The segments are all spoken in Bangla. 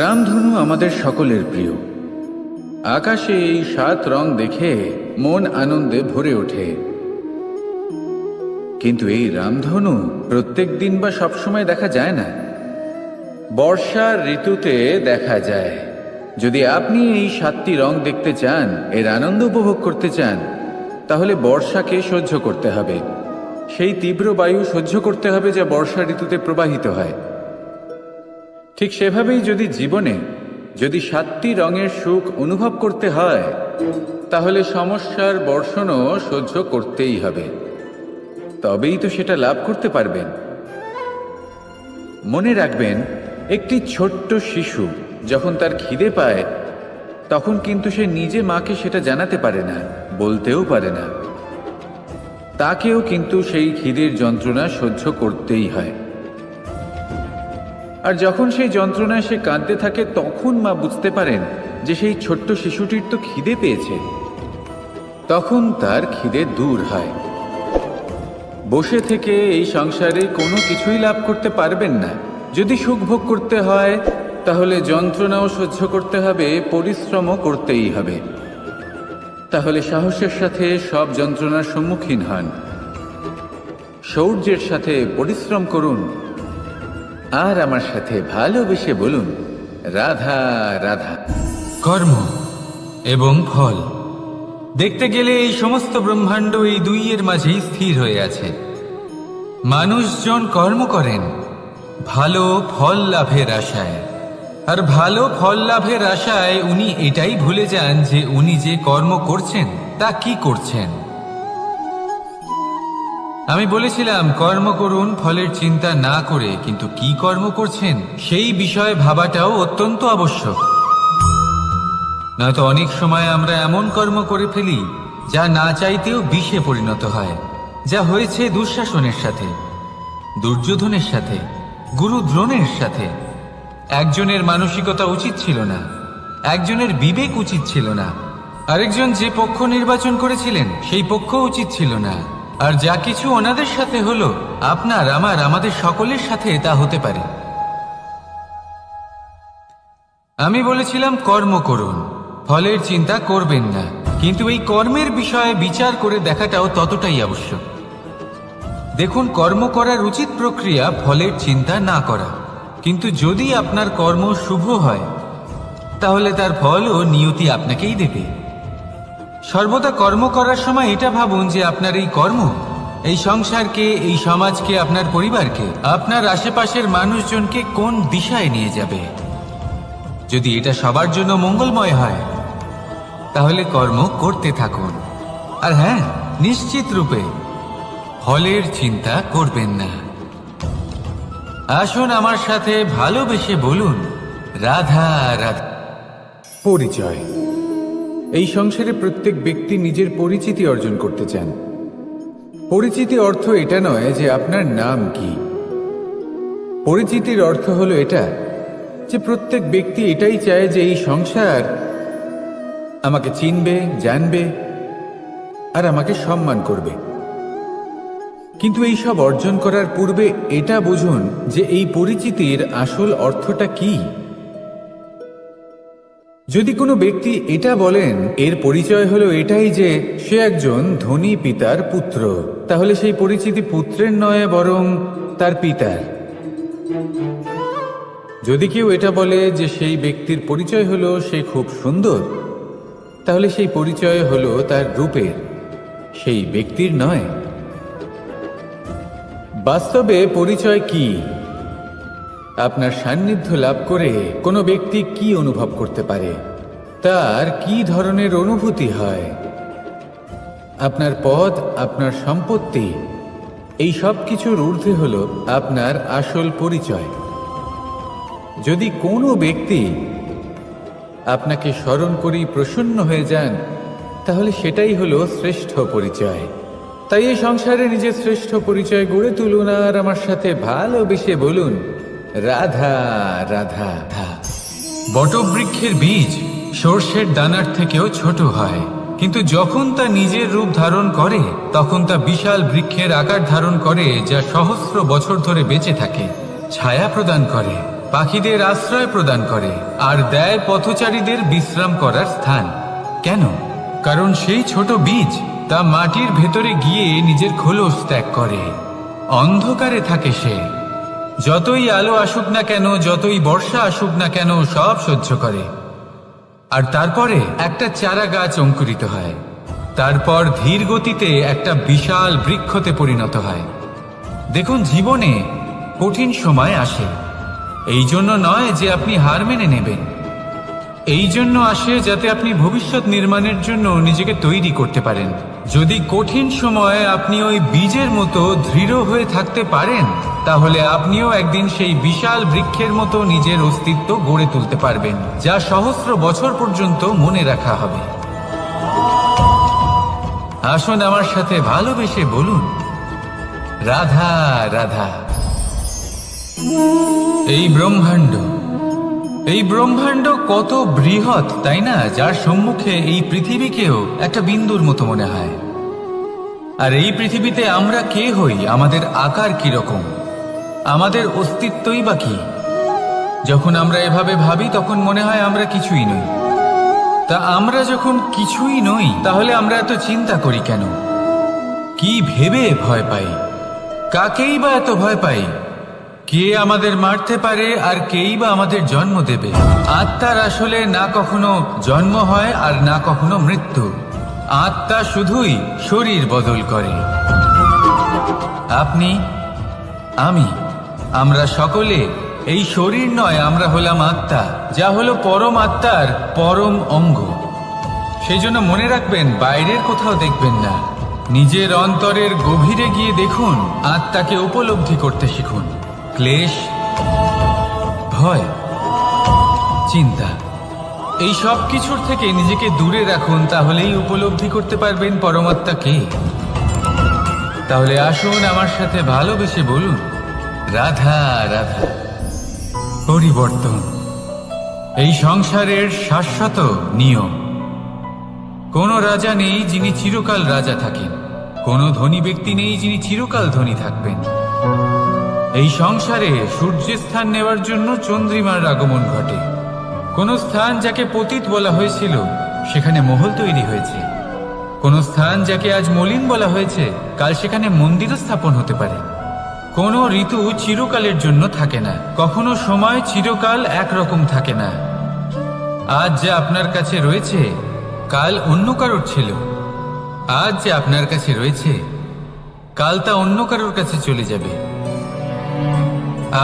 রামধনু আমাদের সকলের প্রিয়। আকাশে এই 7 রং দেখে মন আনন্দে ভরে ওঠে। কিন্তু এই রামধনু প্রত্যেক দিন বা সবসময় দেখা যায় না। বর্ষার ঋতুতে দেখা যায়। যদি আপনি এই 7টি রং দেখতে চান, এর আনন্দ উপভোগ করতে চান, তাহলে বর্ষাকে সহ্য করতে হবে। সেই তীব্র বায়ু সহ্য করতে হবে যা বর্ষা ঋতুতে প্রবাহিত হয়। ঠিক সেভাবেই যদি জীবনে 7টি রঙের সুখ অনুভব করতে হয়, তাহলে সমস্যার বর্ষণও সহ্য করতেই হবে। তবেই তো সেটা লাভ করতে পারবেন। মনে রাখবেন, একটি ছোট্ট শিশু যখন তার খিদে পায়, তখন কিন্তু সে নিজে মাকে সেটা জানাতে পারে না, বলতেও পারে না। তাকেও কিন্তু সেই খিদের যন্ত্রণা সহ্য করতেই হয়। আর যখন সেই যন্ত্রণায় সে কাঁদতে থাকে, তখন মা বুঝতে পারেন যে সেই ছোট্ট শিশুটির তো খিদে পেয়েছে। তখন তার খিদে দূর হয়। বসে থেকে এই সংসারে কোনো কিছুই লাভ করতে পারবেন না। যদি সুখ ভোগ করতে হয়, তাহলে যন্ত্রণাও সহ্য করতে হবে, পরিশ্রমও করতেই হবে। তাহলে সাহসের সাথে সব যন্ত্রণার সম্মুখীন হন, শৌর্যের সাথে পরিশ্রম করুন, আর আমার সাথে ভালোবেসে বলুন, রাধা রাধা। কর্ম এবং ফল দেখতে গেলে এই সমস্ত ব্রহ্মাণ্ড এই দুইয়ের মাঝেই স্থির হয়ে আছে। মানুষজন কর্ম করেন ভালো ফল লাভের আশায়, আর ভালো ফল লাভের আশায় উনি এটাই ভুলে যান যে উনি যে কর্ম করছেন তা কি করছেন। আমি বলেছিলাম কর্ম করুন ফলের চিন্তা না করে, কিন্তু কি কর্ম করছেন সেই বিষয়ে ভাবাটাও অত্যন্ত আবশ্যক। নয়তো অনেক সময় আমরা এমন কর্ম করে ফেলি যা না চাইতেও বিষে পরিণত হয়। যা হয়েছে দুঃশাসনের সাথে, দুর্যোধনের সাথে, গুরু দ্রোণের সাথে। একজনের মানসিকতা উচিত ছিল না, একজনের বিবেক উচিত ছিল না, আরেকজন যে পক্ষ নির্বাচন করেছিলেন সেই পক্ষ উচিত ছিল না। আর যা কিছু ওনাদের সাথে হলো, আপনার আমার আমাদের সকলের সাথে তা হতে পারে। আমি বলেছিলাম কর্ম করুন, ফলের চিন্তা করবেন না, কিন্তু এই কর্মের বিষয়ে বিচার করে দেখাটাও ততটাই আবশ্যক। দেখুন, কর্ম করার উচিত প্রক্রিয়া ফলের চিন্তা না করা। কিন্তু যদি আপনার কর্ম শুভ হয়, তাহলে তার ফলও নিয়তি আপনাকেই দেবে। সর্বদা কর্ম করার সময় এটা ভাবুন যে আপনার এই কর্ম এই সংসারকে, এই সমাজকে, আপনার পরিবারকে, আপনার আশেপাশের মানুষজনকে কোন দিশায় নিয়ে যাবে। যদি এটা সবার জন্য মঙ্গলময় হয়, তাহলে কর্ম করতে থাকুন। আর হ্যাঁ, নিশ্চিত রূপে ফলের চিন্তা করবেন না। আসুন আমার সাথে ভালোবেসে বলুন, রাধা রাধা। পরিচয়। এই সংসারে প্রত্যেক ব্যক্তি নিজের পরিচিতি অর্জন করতে চান। পরিচিতি অর্থ এটা নয় যে আপনার নাম কি। পরিচিতির অর্থ হলো এটা যে প্রত্যেক ব্যক্তি এটাই চায় যে এই সংসার আমাকে চিনবে, জানবে, আর আমাকে সম্মান করবে। কিন্তু এই সব অর্জন করার পূর্বে এটা বুঝুন যে এই পরিচিতির আসল অর্থটা কি। যদি কোনো ব্যক্তি এটা বলেন এর পরিচয় হলো এটাই যে সে একজন ধনী পিতার পুত্র, তাহলে সেই পরিচিতি পুত্রের নয়, বরং তার পিতার। যদি কেউ এটা বলে যে সেই ব্যক্তির পরিচয় হলো সে খুব সুন্দর, তাহলে সেই পরিচয় হলো তার রূপের, সেই ব্যক্তির নয়। বাস্তবে পরিচয় কি? আপনার সান্নিধ্য লাভ করে কোনো ব্যক্তি কি অনুভব করতে পারে, তার কি ধরনের অনুভূতি হয়, আপনার পদ, আপনার সম্পত্তি, এই সব কিছুর ঊর্ধ্বে হলো আপনার আসল পরিচয়। যদি কোনো ব্যক্তি আপনাকে স্মরণ করেই প্রসন্ন হয়ে যান, তাহলে সেটাই হলো শ্রেষ্ঠ পরিচয়। তাই এই সংসারে নিজের শ্রেষ্ঠ পরিচয় গড়ে তুলুন, আর আমার সাথে ভালোবেসে বলুন, রাধা রাধা। বটবৃক্ষের বীজ সর্ষের দানার থেকেও ছোট হয়, কিন্তু যখন তা নিজের রূপ ধারণ করে তখন তা বিশাল বৃক্ষের আকার ধারণ করে, যা সহস্র বছর ধরে বেঁচে থাকে, ছায়া প্রদান করে, পাখিদের আশ্রয় প্রদান করে আর দেয় পথচারীদের বিশ্রাম করার স্থান। কেন? কারণ সেই ছোট বীজ তা মাটির ভেতরে গিয়ে নিজের খোলস ত্যাগ করে। অন্ধকারে থাকে সে, যতই আলো আসুক না কেন, যতই বর্ষা আসুক না কেন, সব সহ্য করে। আর তারপরে একটা চারা গাছ অঙ্কুরিত হয়, তারপর ধীর গতিতে একটা বিশাল বৃক্ষতে পরিণত হয়। দেখুন, জীবনে কঠিন সময় আসে, এই জন্য নয় যে আপনি হার মেনে নেবেন, এই জন্য আসে যাতে আপনি ভবিষ্যৎ নির্মাণের জন্য নিজেকে তৈরি করতে পারেন। যদি কঠিন সময়ে আপনি ওই বীজের মতো দৃঢ় হয়ে থাকতে পারেন, তাহলে আপনিও একদিন সেই বিশাল বৃক্ষের মতো নিজের অস্তিত্ব গড়ে তুলতে পারবেন, যা সহস্র বছর পর্যন্ত মনে রাখা হবে। আসুন আমার সাথে ভালোবেসে বলুন, রাধা রাধা। এই ব্রহ্মাণ্ড কত বৃহৎ, তাই না? যার সম্মুখে এই পৃথিবীকেও একটা বিন্দুর মতো মনে হয়। আর এই পৃথিবীতে আমরা কে হই, আমাদের আকার কিরকম, আমাদের অস্তিত্বই বা কি? যখন আমরা এভাবে ভাবি তখন মনে হয় আমরা কিছুই নই। তা আমরা যখন কিছুই নই, তাহলে আমরা এত চিন্তা করি কেন? কি ভেবে ভয় পাই? কাকেই বা এত ভয় পাই? কে আমাদের মারতে পারে আর কেই বা আমাদের জন্ম দেবে? আত্মার আসলে না কখনো জন্ম হয় আর না কখনো মৃত্যু। আত্মা শুধুই শরীর বদল করে। আপনি, আমি, আমরা সকলে এই শরীর নয়, আমরা হলাম আত্মা, যা হলো পরম আত্মার পরম অঙ্গ। সেই জন্য মনে রাখবেন, বাইরের কোথাও দেখবেন না, নিজের অন্তরের গভীরে গিয়ে দেখুন, আত্মাকে উপলব্ধি করতে শিখুন। ক্লেশ, ভয়, চিন্তা, এই সব কিছুর থেকে নিজেকে দূরে রাখুন, তাহলেই উপলব্ধি করতে পারবেন পরমাত্মাকে। তাহলে আসুন আমার সাথে ভালোবেসে বলুন, রাধা রাধা। পরিবর্তন এই সংসারের শাশ্বত নিয়ম। কোনো রাজা নেই যিনি চিরকাল রাজা থাকেন, কোনো ধনী ব্যক্তি নেই যিনি চিরকাল ধনী থাকবেন। এই সংসারে সূর্যের স্থান নেওয়ার জন্য চন্দ্রিমার আগমন ঘটে। কোন স্থান যাকে পতিত বলা হয়েছিল, সেখানে মহল তৈরি হয়েছে। কোন স্থান যাকে আজ মলিন বলা হয়েছে, কাল সেখানে মন্দিরও স্থাপন হতে পারে। কোনো ঋতু চিরকালের জন্য থাকে না, কখনো সময় চিরকাল একরকম থাকে না। আজ যা আপনার কাছে রয়েছে, কাল অন্য কারোর ছিল। আজ যে আপনার কাছে রয়েছে, কাল তা অন্য কারোর কাছে চলে যাবে।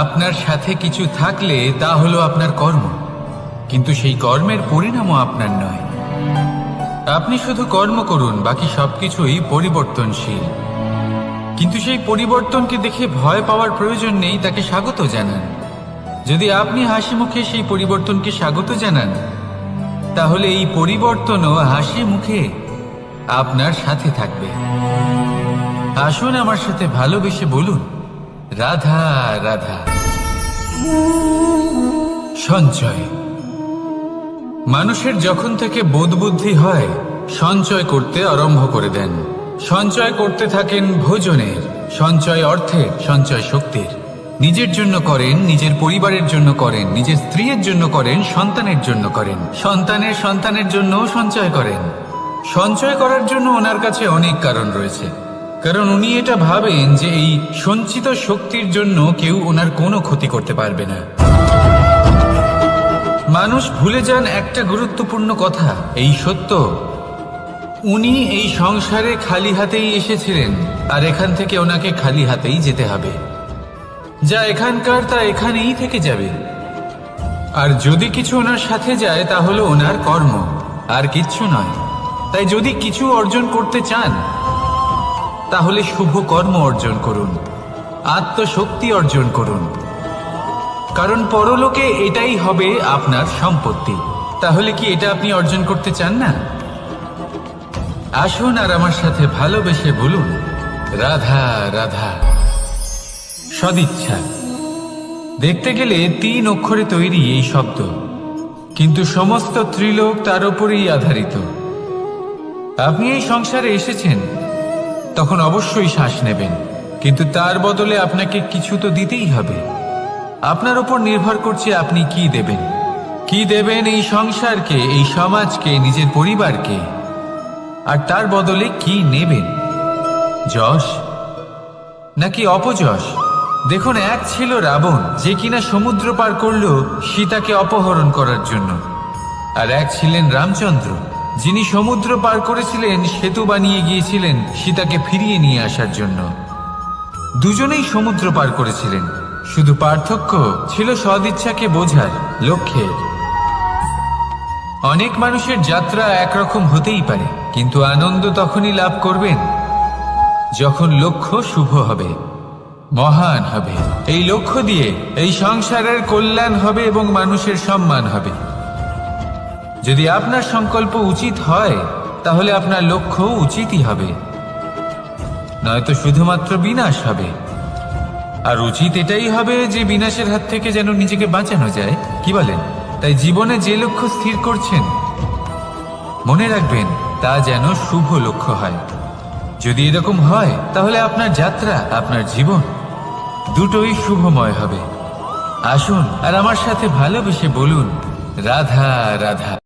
আপনার সাথে কিছু থাকলে তা হলো আপনার কর্ম, কিন্তু সেই কর্মের পরিণামও আপনার নয়। আপনি শুধু কর্ম করুন, বাকি সবকিছুই পরিবর্তনশীল। কিন্তু সেই পরিবর্তনকে দেখে ভয় পাওয়ার প্রয়োজন নেই, তাকে স্বাগত জানান। যদি আপনি হাসি মুখে সেই পরিবর্তনকে স্বাগত জানান, তাহলে এই পরিবর্তনও হাসি মুখে আপনার সাথে থাকবে। আসুন আমার সাথে ভালোবেসে বলুন, রাধা রাধা। সঞ্চয়। মানুষের যখন থেকে বোধ বুদ্ধি হয়, সঞ্চয় করতে আরম্ভ করে দেন। সঞ্চয় করতে থাকেন ভোজনের, সঞ্চয় অর্থের, সঞ্চয় শক্তির। নিজের জন্য করেন, নিজের পরিবারের জন্য করেন, নিজের স্ত্রীর জন্য করেন, সন্তানের জন্য করেন, সন্তানের সন্তানের জন্যও সঞ্চয় করেন। সঞ্চয় করার জন্য ওনার কাছে অনেক কারণ রয়েছে, কারণ উনি এটা ভাবেন যে এই সঞ্চিত শক্তির জন্য কেউ ওনার কোনো ক্ষতি করতে পারবে না। মানুষ ভুলে যান একটা গুরুত্বপূর্ণ কথা, এই সত্য, উনি এই সংসারে খালি হাতেই এসেছিলেন, আর এখান থেকে ওনাকে খালি হাতেই যেতে হবে। যা এখানকার তা এখানেই থেকে যাবে। আর যদি কিছু ওনার সাথে যায়, তা হলো ওনার কর্ম, আর কিচ্ছু নয়। তাই যদি কিছু অর্জন করতে চান, তাহলে শুভ কর্ম অর্জন করুন, আত্মশক্তি অর্জন করুন, কারণ পরলোকে এটাই হবে আপনার সম্পত্তি। তাহলে কি এটা আপনি অর্জন করতে চান না? আসুন আর আমার সাথে ভালোবেসে বলুন, রাধা রাধা। সদিচ্ছা। দেখতে গেলে 3 অক্ষরে তৈরি এই শব্দ, কিন্তু সমস্ত ত্রিলোক তার উপরেই আধারিত। আপনি এই সংসারে এসেছেন, তখন অবশ্যই শ্বাস নেবেন, কিন্তু তার বদলে আপনাকে কিছু তো দিতেই হবে। আপনার উপর নির্ভর করছে আপনি কি দেবেন। কি দেবেন এই সংসারকে, এই সমাজকে, নিজের পরিবারকে, আর তার বদলে কি নেবেন? যশ নাকি অপযশ? দেখুন, এক ছিল রাবণ, যে কিনা সমুদ্র পার করল সীতাকে অপহরণ করার জন্য, আর এক ছিলেন রামচন্দ্র, যিনি সমুদ্র পার করেছিলেন, সেতু বানিয়ে গিয়েছিলেন সীতাকে ফিরিয়ে নিয়ে আসার জন্য। দুজনেই সমুদ্র পার করেছিলেন, শুধু পার্থক্য ছিল সদিচ্ছাকে বোঝার, লক্ষ্যের। অনেক মানুষের যাত্রা একরকম হতেই পারে, কিন্তু আনন্দ তখনই লাভ করবেন যখন লক্ষ্য শুভ হবে, মহান হবে। এই লক্ষ্য দিয়ে এই সংসারের কল্যাণ হবে এবং মানুষের সম্মান হবে। যদি আপনার সংকল্প উচিত হয়, তাহলে আপনার লক্ষ্য উচিতই হবে, নয়তো শুধুমাত্র বিনাশ হবে। আর উচিত এটাই হবে যে বিনাশের হাত থেকে যেন নিজেকে বাঁচানো যায়, কি বলেন? তাই জীবনে যে লক্ষ্য স্থির করছেন, মনে রাখবেন তা যেন শুভ লক্ষ্য হয়। যদি এরকম হয়, তাহলে আপনার যাত্রা, আপনার জীবন দুটোই শুভময় হবে। আসুন আর আমার সাথে ভালোবেসে বলুন, রাধা রাধা।